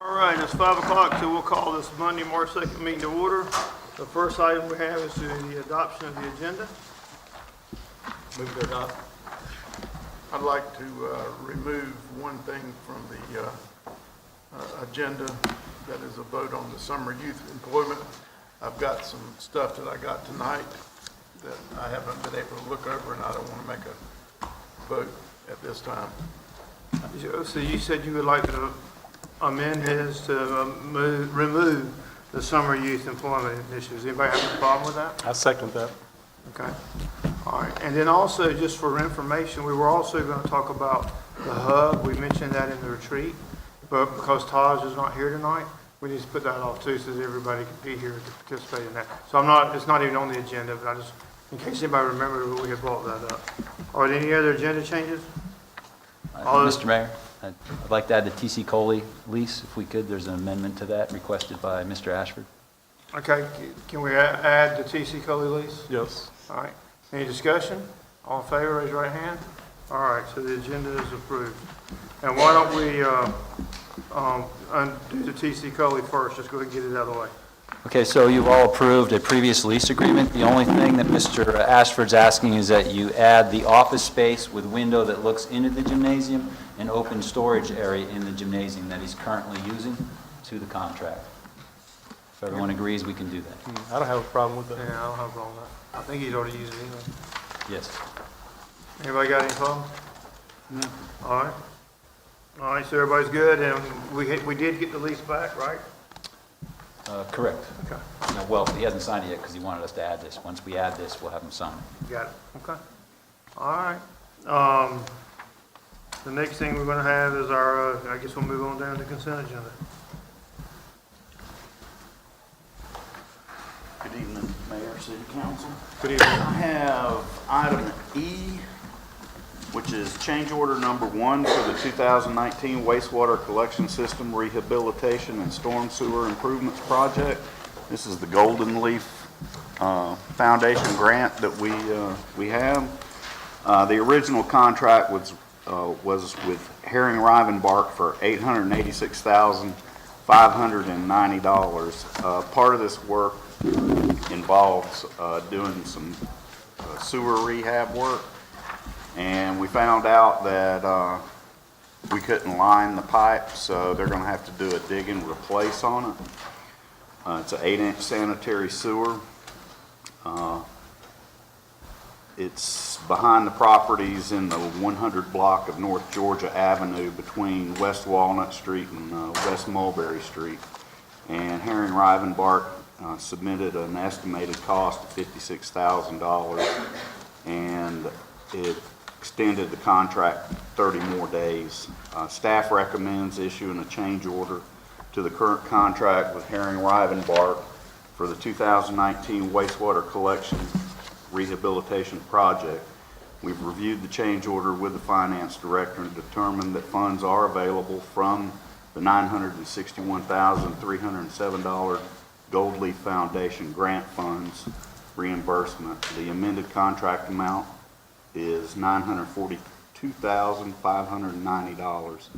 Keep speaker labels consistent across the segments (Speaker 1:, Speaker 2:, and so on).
Speaker 1: All right, it's 5 o'clock, so we'll call this Monday, March 2nd meeting to order. The first item we have is the adoption of the agenda.
Speaker 2: Move to adopt. I'd like to remove one thing from the agenda, that is a vote on the summer youth employment. I've got some stuff that I got tonight that I haven't been able to look over, and I don't want to make a vote at this time.
Speaker 1: So you said you would like to amend his to remove the summer youth employment initiatives. Anybody have a problem with that?
Speaker 3: I second that.
Speaker 1: Okay. All right. And then also, just for information, we were also going to talk about the hub. We mentioned that in the retreat, but because Taj is not here tonight, we need to put that off too, so that everybody can be here to participate in that. So it's not even on the agenda, but I just, in case anybody remembers, we had brought that up. Are there any other agenda changes?
Speaker 4: Mr. Mayor, I'd like to add the TC Coley lease, if we could. There's an amendment to that requested by Mr. Ashford.
Speaker 1: Okay, can we add the TC Coley lease?
Speaker 3: Yes.
Speaker 1: All right. Any discussion? All in favor, raise your right hand. All right, so the agenda is approved. And why don't we undo the TC Coley first? Just go ahead and get it out of the way.
Speaker 4: Okay, so you've all approved a previous lease agreement. The only thing that Mr. Ashford's asking is that you add the office space with window that looks into the gymnasium and open storage area in the gymnasium that he's currently using to the contract. If everyone agrees, we can do that.
Speaker 3: I don't have a problem with that.
Speaker 1: Yeah, I don't have a problem with that. I think he's already used it anyway.
Speaker 4: Yes.
Speaker 1: Anybody got any problems? No. All right. All right, so everybody's good, and we did get the lease back, right?
Speaker 4: Correct.
Speaker 1: Okay.
Speaker 4: No, well, he hasn't signed it yet because he wanted us to add this. Once we add this, we'll have him sign it.
Speaker 1: Got it. Okay. All right. The next thing we're going to have is our, I guess we'll move on down to consent agenda.
Speaker 5: Good evening, Mayor, City Council.
Speaker 1: Good evening.
Speaker 5: I have item E, which is change order number 1 for the 2019 wastewater collection system rehabilitation and storm sewer improvements project. This is the Golden Leaf Foundation grant that we have. The original contract was with Herring Rivenbark for $886,590. Part of this work involves doing some sewer rehab work, and we found out that we couldn't line the pipe, so they're going to have to do a dig and replace on it. It's an 8-inch sanitary sewer. It's behind the properties in the 100 block of North Georgia Avenue between West Walnut Street and West Mulberry Street. And Herring Rivenbark submitted an estimated cost of $56,000, and it extended the contract 30 more days. Staff recommends issuing a change order to the current contract with Herring Rivenbark for the 2019 wastewater collection rehabilitation project. We've reviewed the change order with the finance director and determined that funds are available from the $961,307 Gold Leaf Foundation grant funds reimbursement. The amended contract amount is $942,590.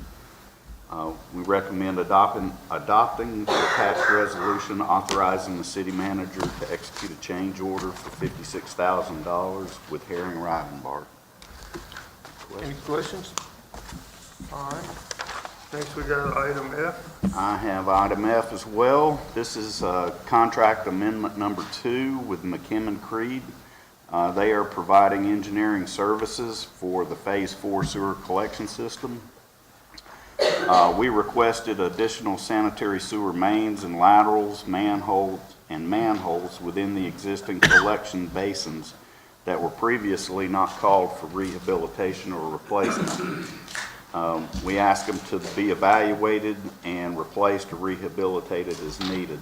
Speaker 5: We recommend adopting the attached resolution authorizing the city manager to execute a change order for $56,000 with Herring Rivenbark.
Speaker 1: Any questions? All right. Next we got item F.
Speaker 5: I have item F as well. This is contract amendment number 2 with McKimmon Creed. They are providing engineering services for the Phase 4 sewer collection system. We requested additional sanitary sewer mains and laterals, manholes within the existing collection basins that were previously not called for rehabilitation or replacement. We asked them to be evaluated and replaced or rehabilitated as needed.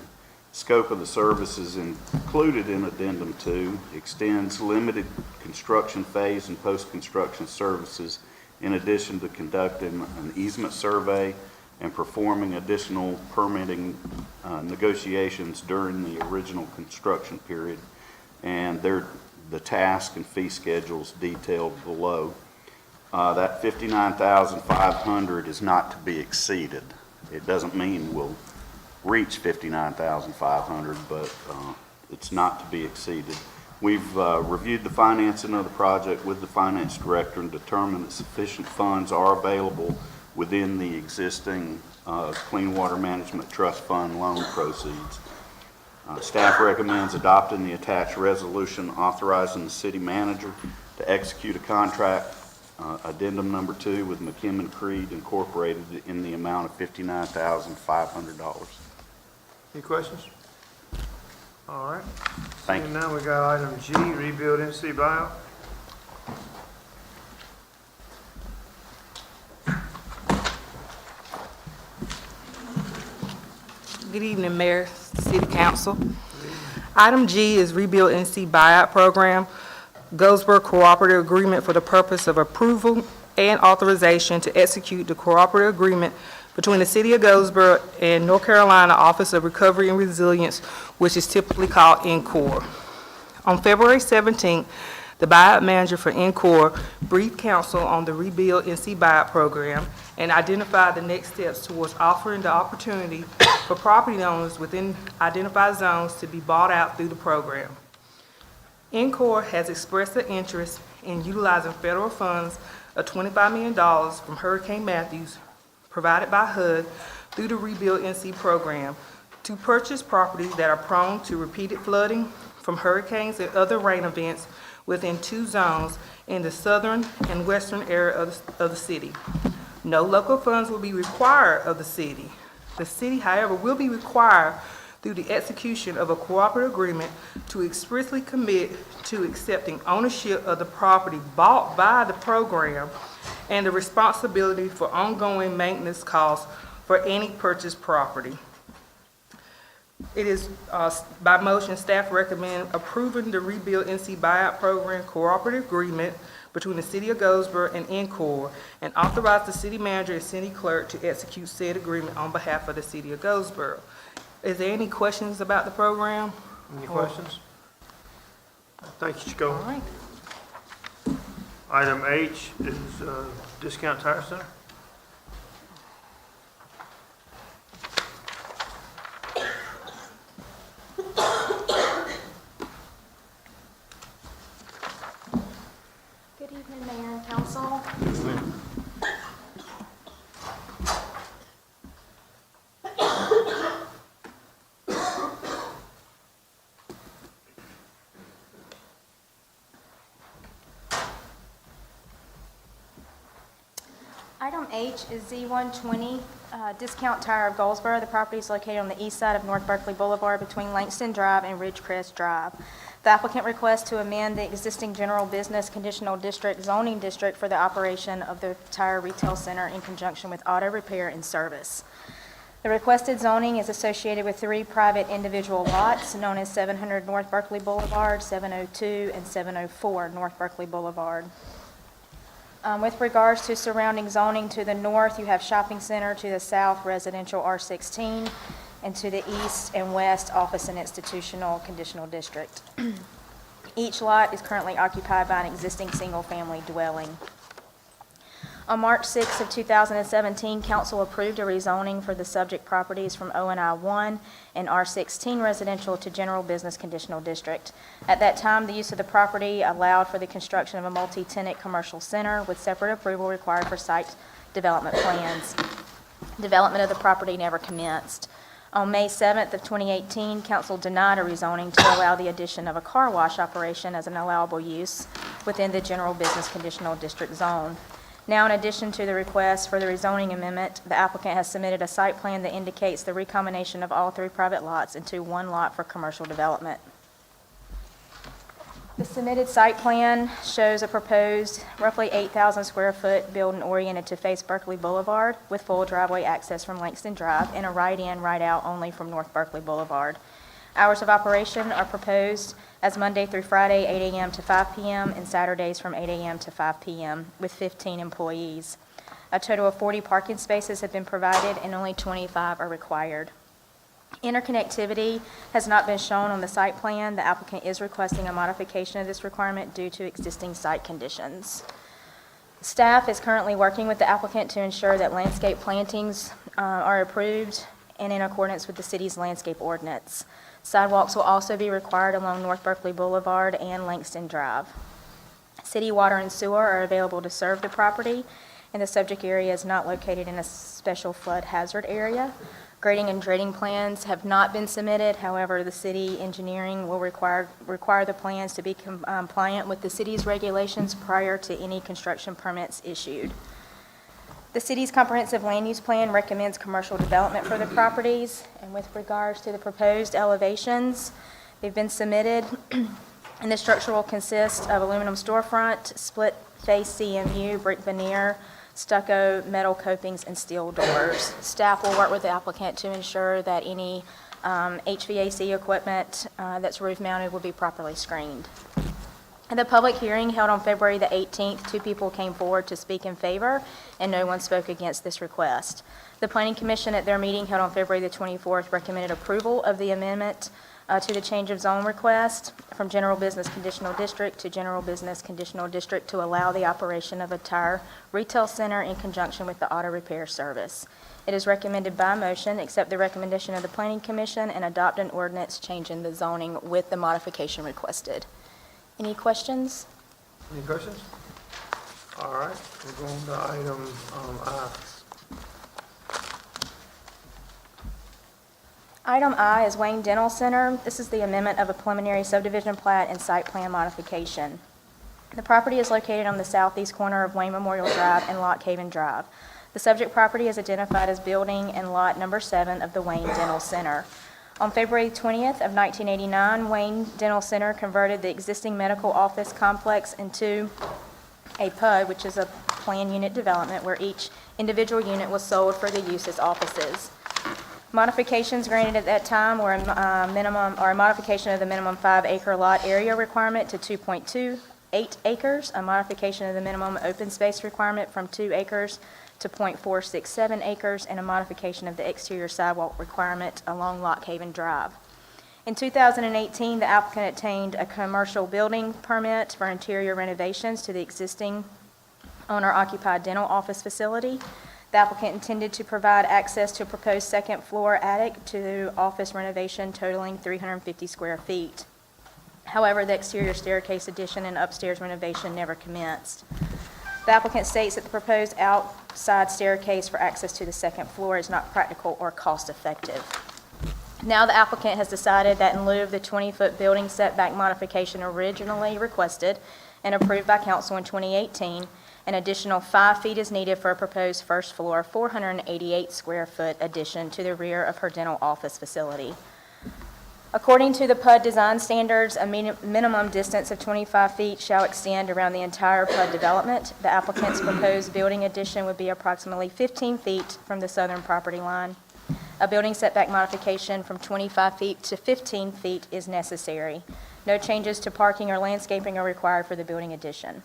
Speaker 5: Scope of the services included in Addendum 2 extends limited construction phase and post-construction services, in addition to conducting an easement survey and performing additional permitting negotiations during the original construction period. And the task and fee schedules detailed below. That $59,500 is not to be exceeded. It doesn't mean we'll reach 59,500, but it's not to be exceeded. We've reviewed the financing of the project with the finance director and determined that sufficient funds are available within the existing Clean Water Management Trust Fund loan proceeds. Staff recommends adopting the attached resolution authorizing the city manager to execute a contract, addendum number 2 with McKim Creed Incorporated in the amount of $59,500.
Speaker 1: Any questions? All right.
Speaker 5: Thank
Speaker 1: And
Speaker 5: you.
Speaker 1: now we got item G, rebuild NC buyout.
Speaker 3: Good evening, Mayor, City Council. Item G is Rebuild NC Buyout Program, Goldsboro Cooperative Agreement for the purpose of approval and authorization to execute the cooperative agreement between the City of Goldsboro and North Carolina Office of Recovery and Resilience, which is typically called NCORE. On February 17th, the buyout manager for NCORE briefed council on the Rebuild NC Buyout Program and identified the next steps towards offering the opportunity for property owners within identified zones to be bought out through the program. NCORE has expressed an interest in utilizing federal funds of $25 million from Hurricane Matthews provided by HUD through the Rebuild NC program to purchase properties that are prone to repeated flooding from hurricanes and other rain events within 2 zones in the southern and western area of the city. No local funds will be required of the city. The city, however, will be required through the execution of a cooperative agreement to expressly commit to accepting ownership of the property bought by the program and the responsibility for ongoing maintenance costs for any purchased property. It is, by motion, staff recommend approving the Rebuild NC Buyout Program Cooperative Agreement between the City of Goldsboro and NCORE and authorize the city manager and city clerk to execute said agreement on behalf of the City of Goldsboro. Is there any questions about the program?
Speaker 1: Any questions? Thank you, Chico.
Speaker 3: All right.
Speaker 1: Item H is Discount Tire Center.
Speaker 6: Good evening, Mayor and Council. Item H is Z120 Discount Tire of Goldsboro. The property is located on the east side of North Berkeley Boulevard between Langston Drive and Ridgecrest Drive. The applicant requests to amend the existing general business conditional district zoning district for the operation of the tire retail center in conjunction with auto repair and service. The requested zoning is associated with 3 private individual lots known as 700 North Berkeley Boulevard, 702, and 704 North Berkeley Boulevard. With regards to surrounding zoning, to the north, you have shopping center, to the south, residential R16, and to the east and west, office and institutional conditional district. Each lot is currently occupied by an existing single-family dwelling. On March 6 of 2017, council approved a rezoning for the subject properties from O&I 1 and R16 residential to general business conditional district. At that time, the use of the property allowed for the construction of a multi-tenant commercial center with separate approval required for site development plans. Development of the property never commenced. On May 7th of 2018, council denied a rezoning to allow the addition of a car wash operation as an allowable use within the general business conditional district zone. Now, in addition to the request for the rezoning amendment, the applicant has submitted a site plan that indicates the recombination of all 3 private lots into 1 lot for commercial development. The submitted site plan shows a proposed roughly 8,000 square foot building oriented to face Berkeley Boulevard with full driveway access from Langston Drive and a right-in, right-out only from North Berkeley Boulevard. Hours of operation are proposed as Monday through Friday, 8 a.m. to 5 p.m., and Saturdays from 8 a.m. to 5 p.m., with 15 employees. A total of 40 parking spaces have been provided, and only 25 are required. Interconnectivity has not been shown on the site plan. The applicant is requesting a modification of this requirement due to existing site conditions. Staff is currently working with the applicant to ensure that landscape plantings are approved and in accordance with the city's landscape ordinance. Sidewalks will also be required along North Berkeley Boulevard and Langston Drive. City water and sewer are available to serve the property, and the subject area is not located in a special flood hazard area. Grading and dredging plans have not been submitted. However, the city engineering will require the plans to be compliant with the city's regulations prior to any construction permits issued. The city's comprehensive land use plan recommends commercial development for the properties, and with regards to the proposed elevations, they've been submitted, and the structure will consist of aluminum storefront, split-face CMU, brick veneer, stucco, metal copings, and steel doors. Staff will work with the applicant to ensure that any HVAC equipment that's roof-mounted will be properly screened. At the public hearing held on February the 18th, 2 people came forward to speak in favor, and no one spoke against this request. The Planning Commission at their meeting held on February the 24th recommended approval of the amendment to the change of zone request from general business conditional district to general business conditional district to allow the operation of a tire retail center in conjunction with the auto repair service. It is recommended by motion, accept the recommendation of the Planning Commission and adopt an ordinance changing the zoning with the modification requested. Any questions?
Speaker 1: Any questions? All right, we're going to item I.
Speaker 6: Item I is Wayne Dental Center. This is the amendment of a preliminary subdivision plat and site plan modification. The property is located on the southeast corner of Wayne Memorial Drive and Lock Haven Drive. The subject property is identified as building and lot number 7 of the Wayne Dental Center. On February 20th of 1989, Wayne Dental Center converted the existing medical office complex into a PUD, which is a planned unit development, where each individual unit was sold for the use as offices. Modifications granted at that time were a modification of the minimum 5-acre lot area requirement to 2.28 acres, a modification of the minimum open space requirement from 2 acres to 0.467 acres, and a modification of the exterior sidewalk requirement along Lock Haven Drive. In 2018, the applicant obtained a commercial building permit for interior renovations to the existing owner-occupied dental office facility. The applicant intended to provide access to a proposed second-floor attic to office renovation totaling 350 square feet. However, the exterior staircase addition and upstairs renovation never commenced. The applicant states that the proposed outside staircase for access to the second floor is not practical or cost-effective. Now the applicant has decided that in lieu of the 20-foot building setback modification originally requested and approved by council in 2018, an additional 5 feet is needed for a proposed first floor, 488 square foot addition to the rear of her dental office facility. According to the PUD design standards, a minimum distance of 25 feet shall extend around the entire PUD development. The applicant's proposed building addition would be approximately 15 feet from the southern property line. A building setback modification from 25 feet to 15 feet is necessary. No changes to parking or landscaping are required for the building addition.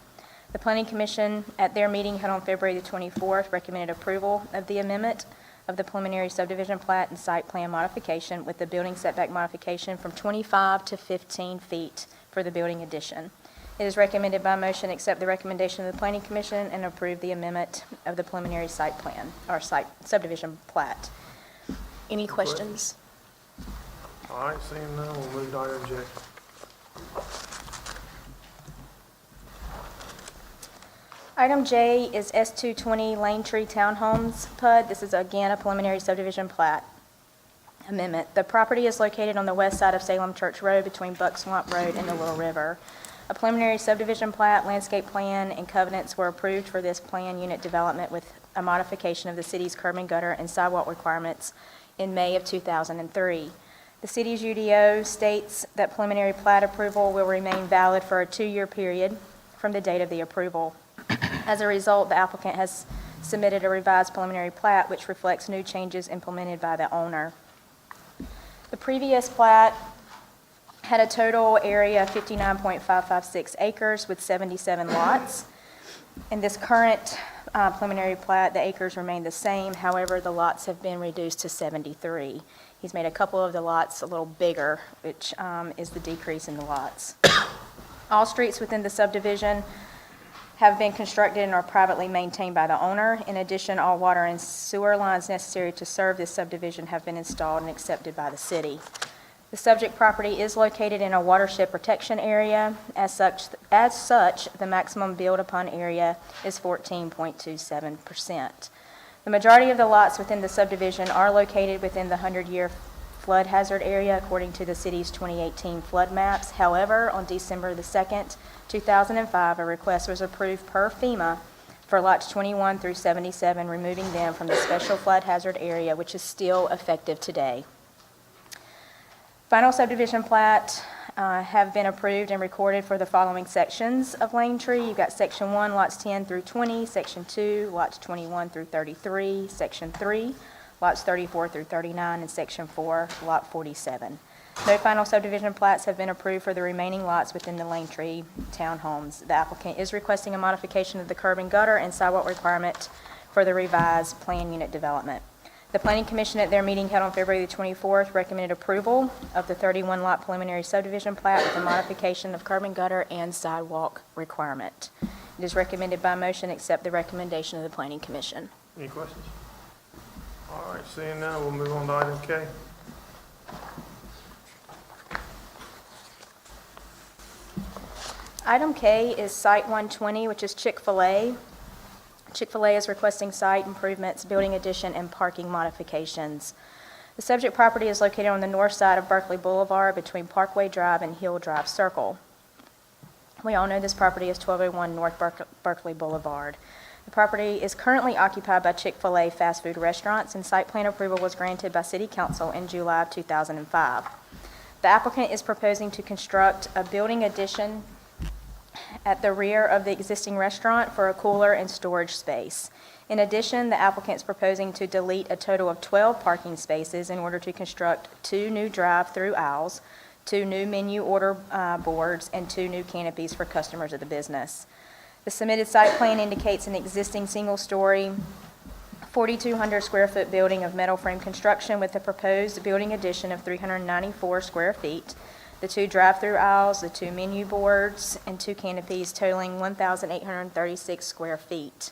Speaker 6: The Planning Commission, at their meeting held on February the 24th, recommended approval of the amendment of the preliminary subdivision plat and site plan modification with the building setback modification from 25 to 15 feet for the building addition. It is recommended by motion accept the recommendation of the Planning Commission and approve the amendment of the preliminary site plan or site subdivision plat. Any questions?
Speaker 1: All right, seeing none, we'll move to item J.
Speaker 6: Item J is S220 Lane Tree Townhomes PUD. This is again a preliminary subdivision plat amendment. The property is located on the west side of Salem Church Road between Buck Swamp Road and the Little River. A preliminary subdivision plat, landscape plan, and covenants were approved for this plan unit development with a modification of the city's curb and gutter and sidewalk requirements in May of 2003. The city's UDO states that preliminary plat approval will remain valid for a 2-year period from the date of the approval. As a result, the applicant has submitted a revised preliminary plat which reflects new changes implemented by the owner. The previous plat had a total area of 59.556 acres with 77 lots. In this current preliminary plat, the acres remain the same. However, the lots have been reduced to 73. He's made a couple of the lots a little bigger, which is the decrease in the lots. All streets within the subdivision have been constructed and are privately maintained by the owner. In addition, all water and sewer lines necessary to serve this subdivision have been installed and accepted by the city. The subject property is located in a watershed protection area. As such, the maximum build-upon area is 14.27%. The majority of the lots within the subdivision are located within the 100-year flood hazard area according to the city's 2018 flood maps. However, on December the 2nd, 2005, a request was approved per FEMA for lots 21 through 77, removing them from the special flood hazard area, which is still effective today. Final subdivision plat have been approved and recorded for the following sections of Lane Tree. You've got Section 1, lots 10 through 20, Section 2, lots 21 through 33, Section 3, lots 34 through 39, and Section 4, lot 47. No final subdivision plats have been approved for the remaining lots within the Lane Tree townhomes. The applicant is requesting a modification of the curb and gutter and sidewalk requirement for the revised plan unit development. The Planning Commission at their meeting held on February the 24th recommended approval of the 31-lot preliminary subdivision plat with the modification of curb and gutter and sidewalk requirement. It is recommended by motion accept the recommendation of the Planning Commission.
Speaker 1: Any questions? All right, seeing none, we'll move on to item K.
Speaker 6: Item K is Site 120, which is Chick-fil-A. Chick-fil-A is requesting site improvements, building addition, and parking modifications. The subject property is located on the north side of Berkeley Boulevard between Parkway Drive and Hill Drive Circle. We all know this property is 1201 North Berkeley Boulevard. The property is currently occupied by Chick-fil-A fast food restaurants, and site plan approval was granted by City Council in July of 2005. The applicant is proposing to construct a building addition at the rear of the existing restaurant for a cooler and storage space. In addition, the applicant is proposing to delete a total of 12 parking spaces in order to construct 2 new drive-through aisles, 2 new menu order boards, and 2 new canopies for customers of the business. The submitted site plan indicates an existing single-story, 4,200 square foot building of metal frame construction with a proposed building addition of 394 square feet, the 2 drive-through aisles, the 2 menu boards, and 2 canopies totaling 1,836 square feet.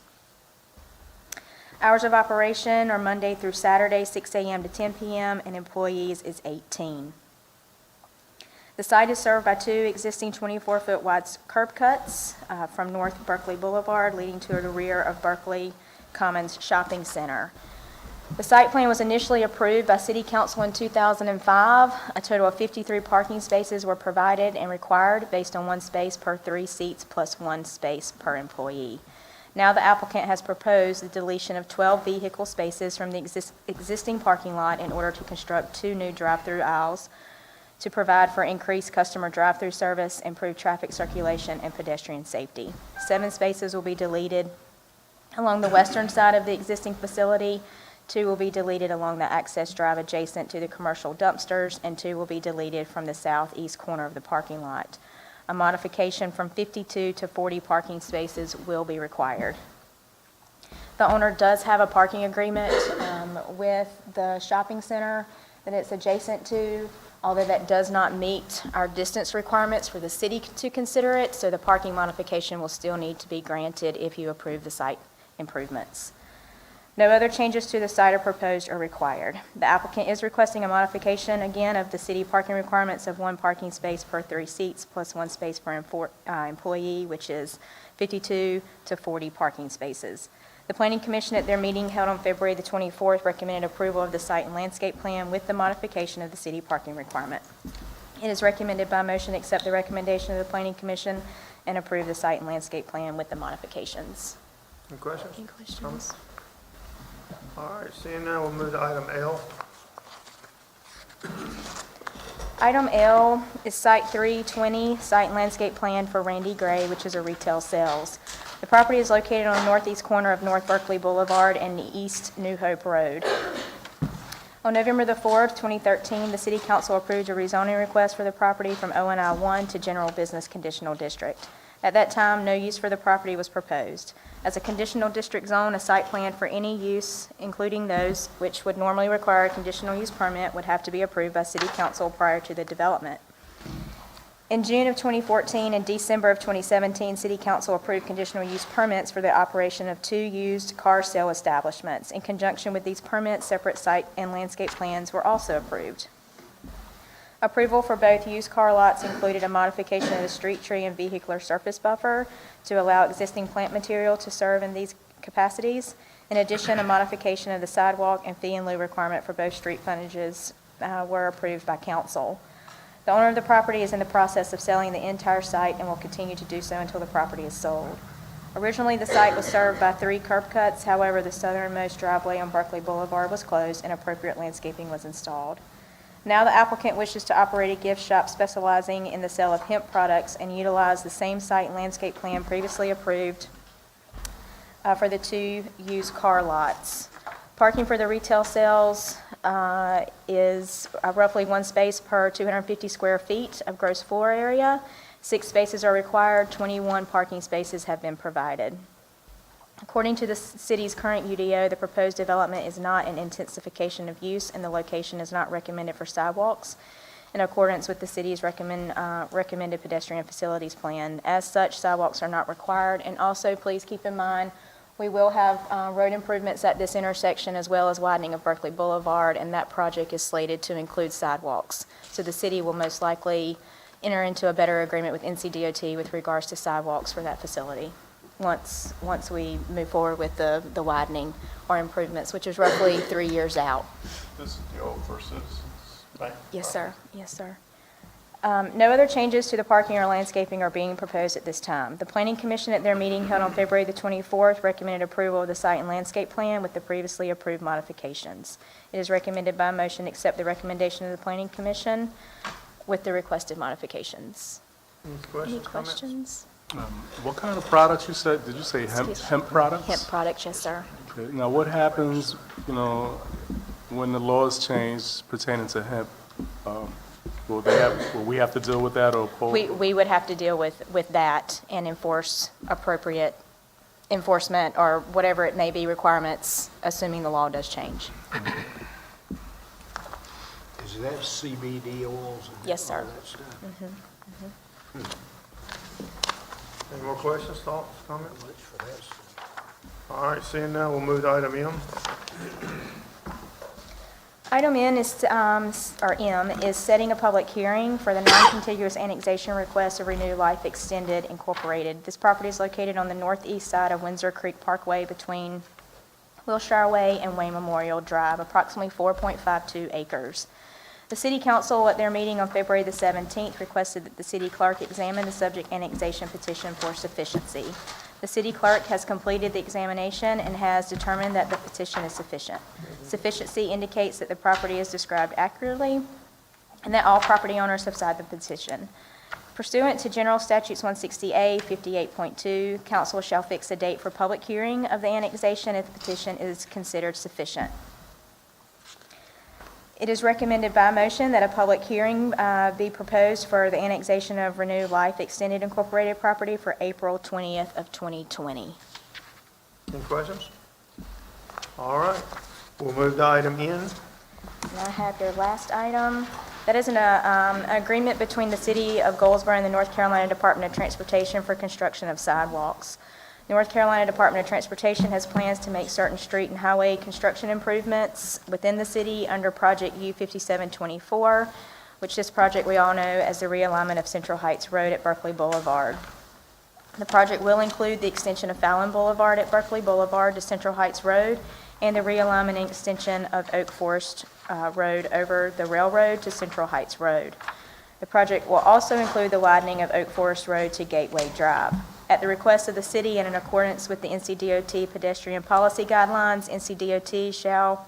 Speaker 6: Hours of operation are Monday through Saturday, 6 a.m. to 10 p.m., and employees is 18. The site is served by 2 existing 24-foot wide curb cuts from North Berkeley Boulevard, leading to the rear of Berkeley Commons Shopping Center. The site plan was initially approved by City Council in 2005. A total of 53 parking spaces were provided and required based on 1 space per 3 seats plus 1 space per employee. Now the applicant has proposed the deletion of 12 vehicle spaces from the existing parking lot in order to construct 2 new drive-through aisles to provide for increased customer drive-through service, improved traffic circulation, and pedestrian safety. 7 spaces will be deleted along the western side of the existing facility. 2 will be deleted along the access drive adjacent to the commercial dumpsters, and 2 will be deleted from the southeast corner of the parking lot. A modification from 52 to 40 parking spaces will be required. The owner does have a parking agreement with the shopping center that it's adjacent to, although that does not meet our distance requirements for the city to consider it, so the parking modification will still need to be granted if you approve the site improvements. No other changes to the site are proposed or required. The applicant is requesting a modification, again, of the city parking requirements of 1 parking space per 3 seats plus 1 space per employee, which is 52 to 40 parking spaces. The Planning Commission at their meeting held on February the 24th recommended approval of the site and landscape plan with the modification of the city parking requirement. It is recommended by motion accept the recommendation of the Planning Commission and approve the site and landscape plan with the modifications.
Speaker 1: Any questions?
Speaker 6: Any questions?
Speaker 1: All right, seeing none, we'll move to item L.
Speaker 6: Item L is Site 320, Site and Landscape Plan for Randy Gray, which is a retail sales. The property is located on the northeast corner of North Berkeley Boulevard and the East New Hope Road. On November the 4th, 2013, the City Council approved a rezoning request for the property from ONI 1 to General Business Conditional District. At that time, no use for the property was proposed. As a conditional district zone, a site plan for any use, including those which would normally require a conditional use permit, would have to be approved by City Council prior to the development. In June of 2014 and December of 2017, City Council approved conditional use permits for the operation of 2 used car sale establishments. In conjunction with these permits, separate site and landscape plans were also approved. Approval for both used car lots included a modification of the street tree and vehicular surface buffer to allow existing plant material to serve in these capacities. In addition, a modification of the sidewalk and fee in lieu requirement for both street frontages were approved by council. The owner of the property is in the process of selling the entire site and will continue to do so until the property is sold. Originally, the site was served by 3 curb cuts. However, the southernmost driveway on Berkeley Boulevard was closed and appropriate landscaping was installed. Now the applicant wishes to operate a gift shop specializing in the sale of hemp products and utilize the same site and landscape plan previously approved for the 2 used car lots. Parking for the retail sales is roughly 1 space per 250 square feet of gross floor area. 6 spaces are required, 21 parking spaces have been provided. According to the city's current UDO, the proposed development is not an intensification of use and the location is not recommended for sidewalks in accordance with the city's recommended pedestrian facilities plan. As such, sidewalks are not required. And also, please keep in mind, we will have road improvements at this intersection as well as widening of Berkeley Boulevard, and that project is slated to include sidewalks. So the city will most likely enter into a better agreement with NCDOT with regards to sidewalks for that facility once we move forward with the widening or improvements, which is roughly 3 years out.
Speaker 2: This is the old First Citizens Bank.
Speaker 6: Yes, sir. Yes, sir. No other changes to the parking or landscaping are being proposed at this time. The Planning Commission at their meeting held on February the 24th recommended approval of the site and landscape plan with the previously approved modifications. It is recommended by motion accept the recommendation of the Planning Commission with the requested modifications.
Speaker 1: Any
Speaker 6: Any
Speaker 1: questions, comments?
Speaker 6: questions?
Speaker 7: What kind of products you said? Did you say hemp products?
Speaker 6: Hemp products, yes, sir.
Speaker 7: Okay. Now, what happens, when the laws change pertaining to hemp? Will we have to deal with that or?
Speaker 6: We would have to deal with that and enforce appropriate enforcement or whatever it may be requirements, assuming the law does change.
Speaker 8: Is that CBD oils and
Speaker 6: Yes, sir.
Speaker 8: all that stuff?
Speaker 1: Any more questions, thoughts, comments?
Speaker 8: Much for that stuff.
Speaker 1: All right, seeing none, we'll move to item M.
Speaker 6: Item M is setting a public hearing for the non-contiguous annexation request of Renew Life Extended Incorporated. This property is located on the northeast side of Windsor Creek Parkway between Wilshire Way and Wayne Memorial Drive, approximately 4.52 acres. The City Council at their meeting on February the 17th requested that the city clerk examine the subject annexation petition for sufficiency. The city clerk has completed the examination and has determined that the petition is sufficient. Sufficiency indicates that the property is described accurately and that all property owners have signed the petition. Pursuant to General Statutes 160A 58.2, council shall fix a date for public hearing of the annexation if the petition is considered sufficient. It is recommended by motion that a public hearing be proposed for the annexation of Renew Life Extended Incorporated property for April 20th of 2020.
Speaker 1: Any questions? All right, we'll move to item N.
Speaker 6: And I have your last item. That is an agreement between the City of Goldsboro and the North Carolina Department of Transportation for construction of sidewalks. The North Carolina Department of Transportation has plans to make certain street and highway construction improvements within the city under Project U5724, which this project we all know as the realignment of Central Heights Road at Berkeley Boulevard. The project will include the extension of Fallon Boulevard at Berkeley Boulevard to Central Heights Road and the realignment and extension of Oak Forest Road over the railroad to Central Heights Road. The project will also include the widening of Oak Forest Road to Gateway Drive. At the request of the city and in accordance with the NCDOT pedestrian policy guidelines, NCDOT shall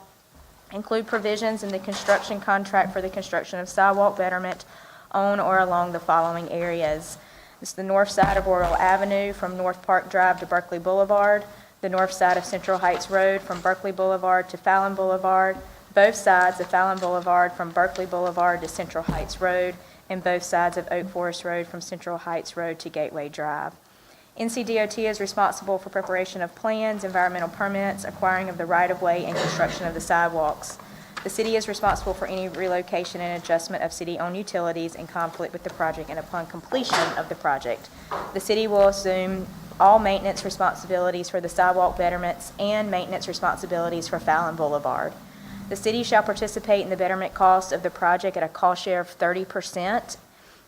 Speaker 6: include provisions in the construction contract for the construction of sidewalk betterment on or along the following areas. It's the north side of Royal Avenue from North Park Drive to Berkeley Boulevard, the north side of Central Heights Road from Berkeley Boulevard to Fallon Boulevard, both sides of Fallon Boulevard from Berkeley Boulevard to Central Heights Road, and both sides of Oak Forest Road from Central Heights Road to Gateway Drive. NCDOT is responsible for preparation of plans, environmental permits, acquiring of the right-of-way, and construction of the sidewalks. The city is responsible for any relocation and adjustment of city-owned utilities in conflict with the project, and upon completion of the project, the city will assume all maintenance responsibilities for the sidewalk betterments and maintenance responsibilities for Fallon Boulevard. The city shall participate in the betterment cost of the project at a cost share of 30%,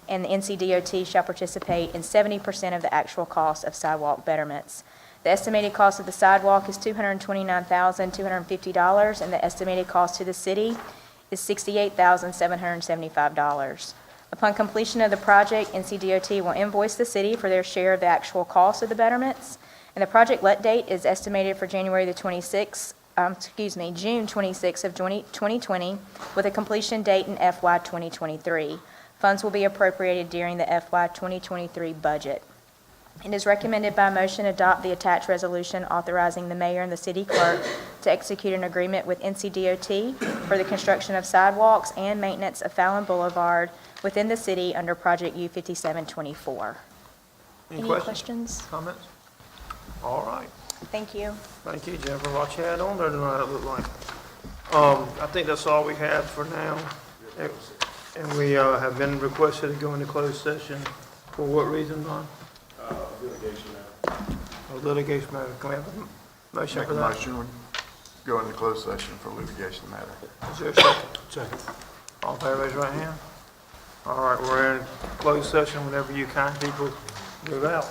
Speaker 6: and the NCDOT shall participate in 70% of the actual cost of sidewalk betterments. The estimated cost of the sidewalk is $229,250, and the estimated cost to the city is $68,775. Upon completion of the project, NCDOT will invoice the city for their share of the actual cost of the betterments, and the project let date is estimated for June 26th of 2020, with a completion date in FY 2023. Funds will be appropriated during the FY 2023 budget. It is recommended by motion adopt the attached resolution authorizing the mayor and the city clerk to execute an agreement with NCDOT for the construction of sidewalks and maintenance of Fallon Boulevard within the city under Project U5724. Any questions?
Speaker 1: Comments? All right.
Speaker 6: Thank you.
Speaker 1: Thank you, Jennifer. What you had on there tonight, it looked like. I think that's all we have for now. And we have been requested to go into closed session. For what reason, Ron?
Speaker 2: Litigation matter.
Speaker 1: Litigation matter. Can we have a motion
Speaker 2: Make
Speaker 1: for
Speaker 2: a
Speaker 1: that?
Speaker 2: motion, we go into closed session for litigation matter.
Speaker 1: Is there a second? Second. All in favor, raise your right hand. All right, we're in closed session whenever you kind people move out.